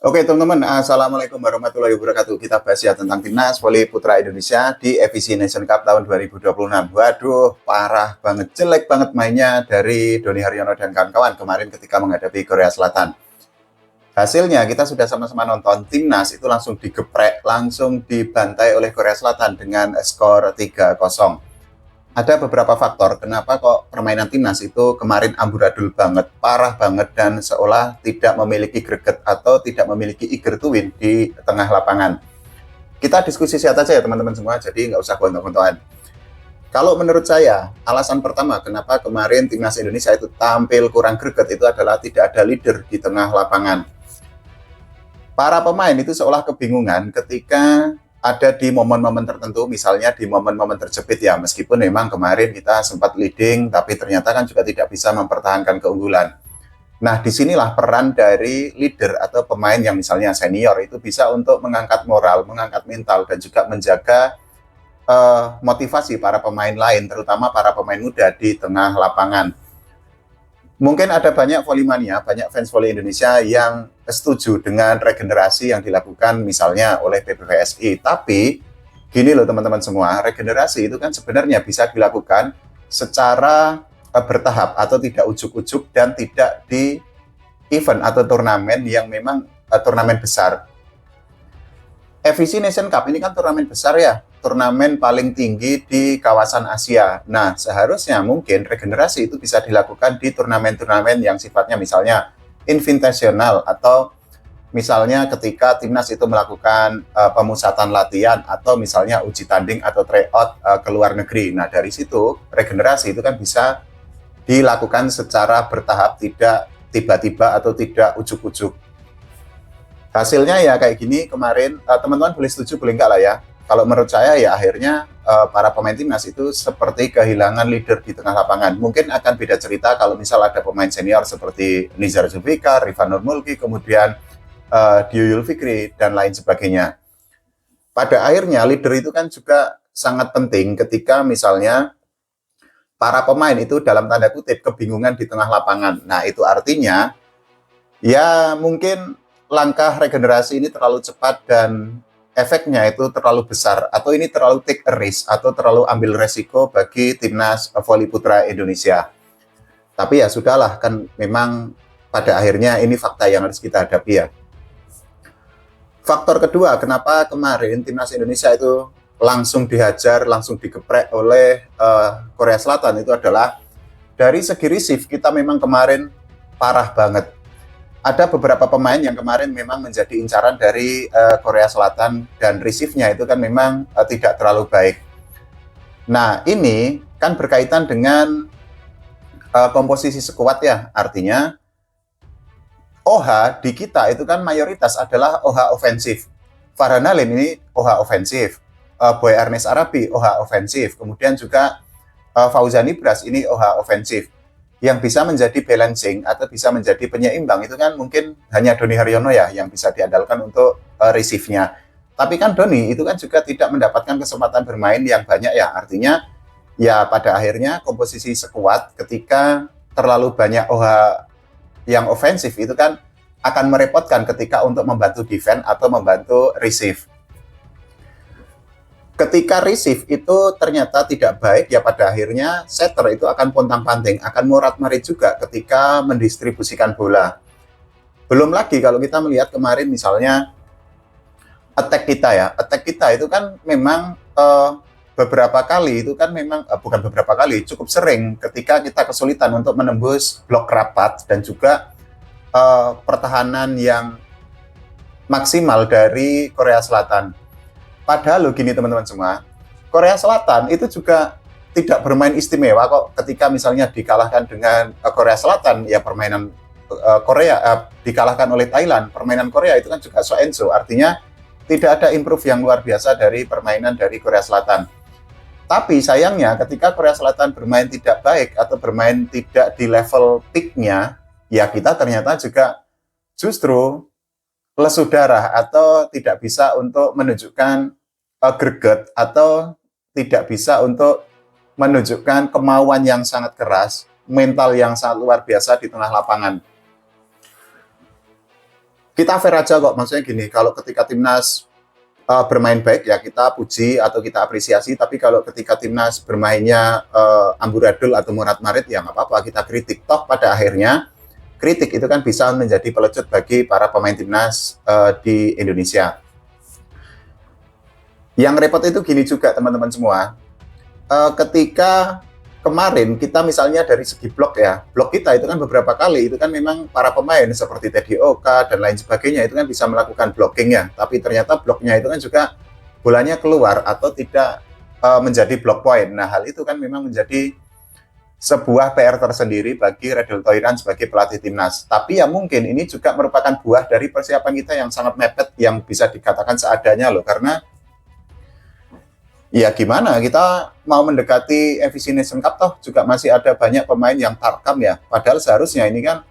Oke teman-teman, Assalamualaikum warahmatullahi wabarakatuh. Kita bahas ya tentang Timnas Voli Putra Indonesia di FIC Nation Cup tahun 2026. Waduh, parah banget, jelek banget mainnya dari Doni Haryono dan kawan-kawan kemarin ketika menghadapi Korea Selatan. Hasilnya kita sudah sama-sama nonton, Timnas itu langsung digeprek, langsung dibantai oleh Korea Selatan dengan skor 3-0. Ada beberapa faktor kenapa kok permainan Timnas itu kemarin amburadul banget, parah banget, dan seolah tidak memiliki greget atau tidak memiliki eager to win di tengah lapangan. Kita diskusi sehat aja ya teman-teman semua, jadi nggak usah gontok-gontokan. Kalau menurut saya, alasan pertama kenapa kemarin Timnas Indonesia itu tampil kurang greget itu adalah tidak ada leader di tengah lapangan. Para pemain itu seolah kebingungan ketika ada di momen-momen tertentu, misalnya di momen-momen terjepit ya, meskipun memang kemarin kita sempat leading, tapi ternyata kan juga tidak bisa mempertahankan keunggulan. Nah, disinilah peran dari leader atau pemain yang misalnya senior itu bisa untuk mengangkat moral, mengangkat mental, dan juga menjaga motivasi para pemain lain, terutama para pemain muda di tengah lapangan. Mungkin ada banyak volley-mania, banyak fans volley Indonesia yang setuju dengan regenerasi yang dilakukan misalnya oleh PBVSI. Tapi gini loh teman-teman semua, regenerasi itu kan sebenarnya bisa dilakukan secara bertahap atau tidak ujuk-ujuk dan tidak di event atau turnamen yang memang turnamen besar. FIC Nation Cup ini kan turnamen besar ya, turnamen paling tinggi di kawasan Asia. Nah, seharusnya mungkin regenerasi itu bisa dilakukan di turnamen-turnamen yang sifatnya misalnya invitational atau misalnya ketika Timnas itu melakukan pemusatan latihan atau misalnya uji tanding atau tryout ke luar negeri. Nah, dari situ regenerasi itu kan bisa dilakukan secara bertahap, tidak tiba-tiba atau tidak ujuk-ujuk. Hasilnya ya kayak gini kemarin, teman-teman boleh setuju boleh enggak lah ya. Kalau menurut saya ya akhirnya para pemain Timnas itu seperti kehilangan leader di tengah lapangan. Mungkin akan beda cerita kalau misal ada pemain senior seperti Nizar Zulfikar, Rifan Nurmulki, kemudian Dio Yulfikri, dan lain sebagainya. Pada akhirnya leader itu kan juga sangat penting ketika misalnya para pemain itu dalam tanda kutip kebingungan di tengah lapangan. Nah itu artinya ya mungkin langkah regenerasi ini terlalu cepat dan efeknya itu terlalu besar, atau ini terlalu take a risk atau terlalu ambil resiko bagi Timnas Voli Putra Indonesia. Tapi ya sudahlah, kan memang pada akhirnya ini fakta yang harus kita hadapi ya. Faktor kedua, kenapa kemarin Timnas Indonesia itu langsung dihajar, langsung digeprek oleh Korea Selatan itu adalah dari segi receive kita memang kemarin parah banget. Ada beberapa pemain yang kemarin memang menjadi incaran dari Korea Selatan dan receive-nya itu kan memang tidak terlalu baik. Nah, ini kan berkaitan dengan komposisi skuad ya, artinya OH di kita itu kan mayoritas adalah OH ofensif. Farhan Halim ini OH ofensif, Boy Ernest Arabi OH ofensif, kemudian juga Fauzan Ibras ini OH ofensif. Yang bisa menjadi balancing atau bisa menjadi penyeimbang itu kan mungkin hanya Doni Haryono ya yang bisa diandalkan untuk receive-nya. Tapi kan Doni itu kan juga tidak mendapatkan kesempatan bermain yang banyak ya. Artinya ya pada akhirnya komposisi sekuat ketika terlalu banyak OH yang ofensif itu kan akan merepotkan ketika untuk membantu defense atau membantu receive. Ketika receive itu ternyata tidak baik, ya pada akhirnya setter itu akan pontang-panting, akan morat-marit juga ketika mendistribusikan bola. Belum lagi kalau kita melihat kemarin misalnya attack kita ya, attack kita itu kan memang beberapa kali itu kan memang bukan beberapa kali, cukup sering ketika kita kesulitan untuk menembus blok rapat dan juga pertahanan yang maksimal dari Korea Selatan. Padahal gini teman-teman semua, Korea Selatan itu juga tidak bermain istimewa kok ketika misalnya dikalahkan dengan Korea Selatan, ya permainan Korea dikalahkan oleh Thailand, permainan Korea itu kan juga so and so, artinya tidak ada improve yang luar biasa dari permainan dari Korea Selatan. Tapi sayangnya ketika Korea Selatan bermain tidak baik atau bermain tidak di level peak-nya, ya kita ternyata juga justru lesu darah atau tidak bisa untuk menunjukkan greget atau tidak bisa untuk menunjukkan kemauan yang sangat keras, mental yang sangat luar biasa di tengah lapangan. kita fair aja kok. Maksudnya gini, kalau ketika timnas bermain baik ya kita puji atau kita apresiasi, tapi kalau ketika timnas bermainnya amburadul atau murat-marit ya nggak apa-apa, kita kritik. Toh pada akhirnya kritik itu kan bisa menjadi pelecut bagi para pemain timnas di Indonesia. Yang repot itu gini juga teman-teman semua, ketika kemarin kita misalnya dari segi blok ya, blok kita itu kan beberapa kali itu kan memang para pemain seperti Teddy Oka dan lain sebagainya itu kan bisa melakukan blockingnya, tapi ternyata bloknya itu kan juga bolanya keluar atau tidak menjadi block point. Nah hal itu kan memang menjadi sebuah PR tersendiri bagi Redel Toiran sebagai pelatih timnas. Tapi ya mungkin ini juga merupakan buah dari persiapan kita yang sangat mepet, yang bisa dikatakan seadanya loh, karena ya gimana, kita mau mendekati FIC Nation Cup toh juga masih ada banyak pemain yang tarkam ya. Padahal seharusnya ini kan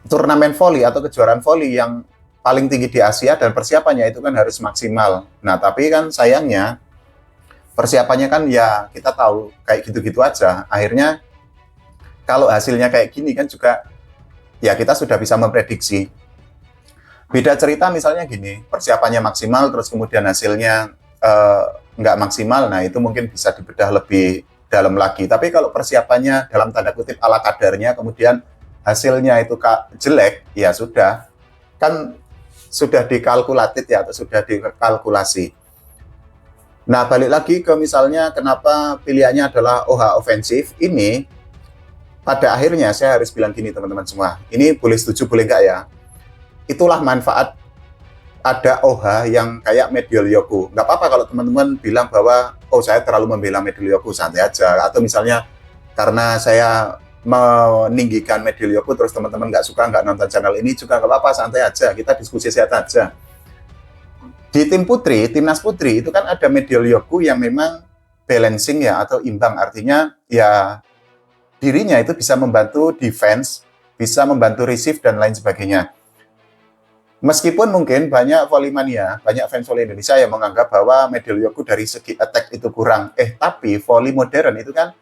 turnamen voli atau kejuaraan voli yang paling tinggi di Asia dan persiapannya itu kan harus maksimal. Nah tapi kan sayangnya persiapannya kan ya kita tahu kayak gitu-gitu aja. Akhirnya kalau hasilnya kayak gini kan juga ya kita sudah bisa memprediksi. Beda cerita misalnya gini, persiapannya maksimal terus kemudian hasilnya nggak maksimal, nah itu mungkin bisa dibedah lebih dalam lagi. Tapi kalau persiapannya dalam tanda kutip ala kadarnya, kemudian hasilnya itu jelek, ya sudah, kan sudah dikalkulatif ya, atau sudah dikalkulasi. Nah balik lagi ke misalnya kenapa pilihannya adalah OH ofensif, ini pada akhirnya saya harus bilang gini teman-teman semua, ini boleh setuju boleh nggak ya, itulah manfaat ada OH yang kayak Mediol Yoku. Nggak apa-apa kalau teman-teman bilang bahwa, oh saya terlalu membela Mediol Yoku, santai aja. Atau misalnya karena saya meninggikan Mediol Yoku, terus teman-teman nggak suka, nggak nonton channel ini juga nggak apa-apa, santai aja. Kita diskusi sehat aja. Di tim putri, timnas putri, itu kan ada Mediol Yoku yang memang balancing ya, atau imbang. Artinya ya dirinya itu bisa membantu defense, bisa membantu receive, dan lain sebagainya. Meskipun mungkin banyak volley-mania, banyak fans volley Indonesia yang menganggap bahwa Mediol Yoku dari segi attack itu kurang. Tapi volley modern itu kan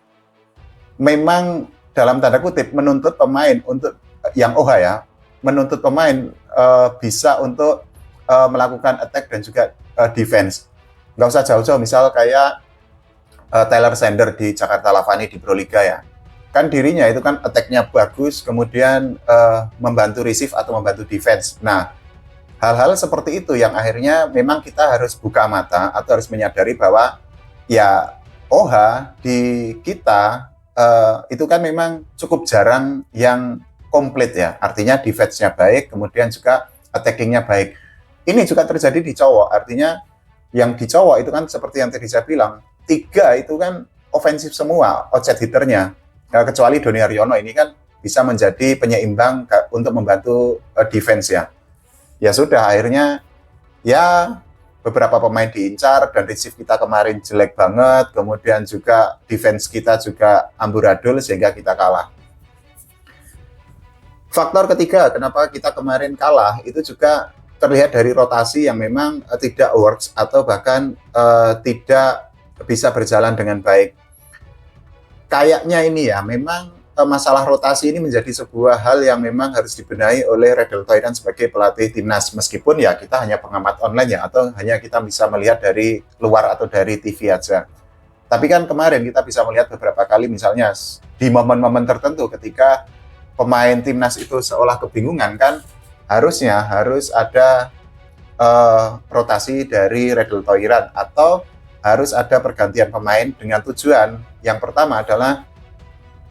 memang dalam tanda kutip menuntut pemain untuk yang OH ya, menuntut pemain bisa untuk melakukan attack dan juga defense. Nggak usah jauh-jauh, misal kayak Tyler Sander di Jakarta Lavani di Proliga ya. Kan dirinya itu kan attack-nya bagus, kemudian membantu receive atau membantu defense. Nah, hal-hal seperti itu yang akhirnya memang kita harus buka mata atau harus menyadari bahwa ya OH di kita itu kan memang cukup jarang yang komplit ya. Artinya defense-nya baik, kemudian juga attacking-nya baik. Ini juga terjadi di cowok, artinya yang di cowok itu kan seperti yang tadi saya bilang, 3 itu kan ofensif semua, outside hitter-nya. Kecuali Doni Haryono ini kan bisa menjadi penyeimbang untuk membantu defense ya. Ya sudah, akhirnya ya beberapa pemain diincar dan receive kita kemarin jelek banget, kemudian juga defense kita juga amburadul sehingga kita kalah. Faktor ketiga kenapa kita kemarin kalah itu juga terlihat dari rotasi yang memang tidak works atau bahkan tidak bisa berjalan dengan baik. Kayaknya ini ya memang masalah rotasi ini menjadi sebuah hal yang memang harus dibenahi oleh Redel Toiran sebagai pelatih timnas, meskipun ya kita hanya pengamat online ya, atau hanya kita bisa melihat dari luar atau dari TV aja. Tapi kan kemarin kita bisa melihat beberapa kali misalnya di momen-momen tertentu ketika pemain timnas itu seolah kebingungan, kan harusnya harus ada rotasi dari Redel Toiran atau harus ada pergantian pemain dengan tujuan yang pertama adalah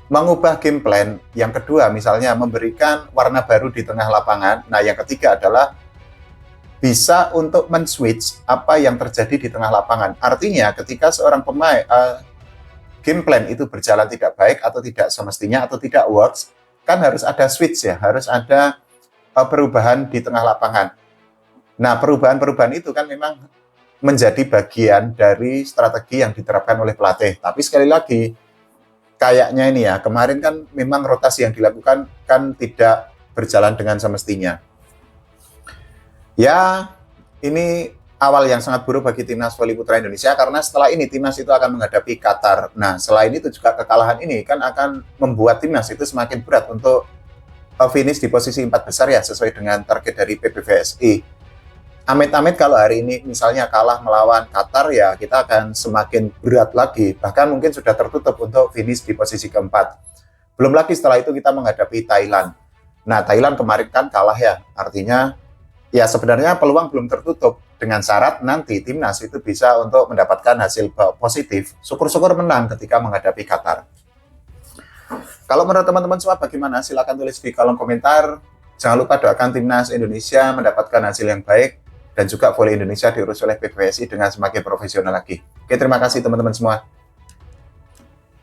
mengubah game plan, yang kedua misalnya memberikan warna baru di tengah lapangan, nah yang ketiga adalah bisa untuk men-switch apa yang terjadi di tengah lapangan. Artinya ketika seorang pemain game plan itu berjalan tidak baik atau tidak semestinya atau tidak works, kan harus ada switch ya, harus ada perubahan di tengah lapangan. Nah perubahan-perubahan itu kan memang menjadi bagian dari strategi yang diterapkan oleh pelatih. Tapi sekali lagi, kayaknya ini ya, kemarin kan memang rotasi yang dilakukan kan tidak berjalan dengan semestinya. Ya, ini awal yang sangat buruk bagi timnas voli putra Indonesia, karena setelah ini timnas itu akan menghadapi Qatar. Nah, selain itu juga kekalahan ini kan akan membuat timnas itu semakin berat untuk finish di posisi 4 besar ya, sesuai dengan target dari PBVSI. Amit-amit kalau hari ini misalnya kalah melawan Qatar, ya kita akan semakin berat lagi, bahkan mungkin sudah tertutup untuk finish di posisi keempat. Belum lagi setelah itu kita menghadapi Thailand. Nah, Thailand kemarin kan kalah ya, artinya ya sebenarnya peluang belum tertutup, dengan syarat nanti timnas itu bisa untuk mendapatkan hasil positif, syukur-syukur menang ketika menghadapi Qatar. Kalau menurut teman-teman semua bagaimana? Silahkan tulis di kolom komentar. Jangan lupa doakan timnas Indonesia mendapatkan hasil yang baik, dan juga voli Indonesia diurus oleh PBVSI dengan semakin profesional lagi. Oke, terima kasih teman-teman semua.